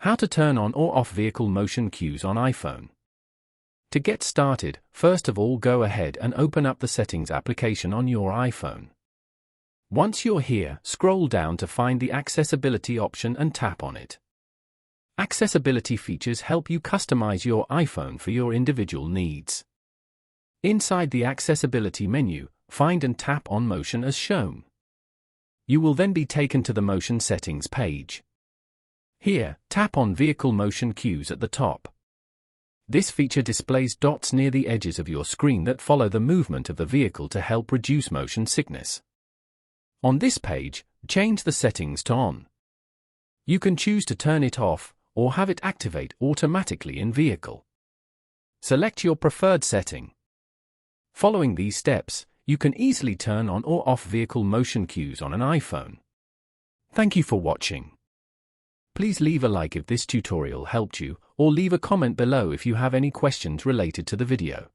How to turn on or off vehicle motion cues on iPhone. To get started, first of all go ahead and open up the Settings application on your iPhone. Once you're here, scroll down to find the Accessibility option and tap on it. Accessibility features help you customize your iPhone for your individual needs. Inside the Accessibility menu, find and tap on Motion as shown. You will then be taken to the Motion Settings page. Here, tap on Vehicle Motion Cues at the top. This feature displays dots near the edges of your screen that follow the movement of the vehicle to help reduce motion sickness. On this page, change the settings to On. You can choose to turn it off, or have it activate automatically in vehicle. Select your preferred setting. Following these steps, you can easily turn on or off vehicle motion cues on an iPhone. Thank you for watching. Please leave a like if this tutorial helped you, or leave a comment below if you have any questions related to the video.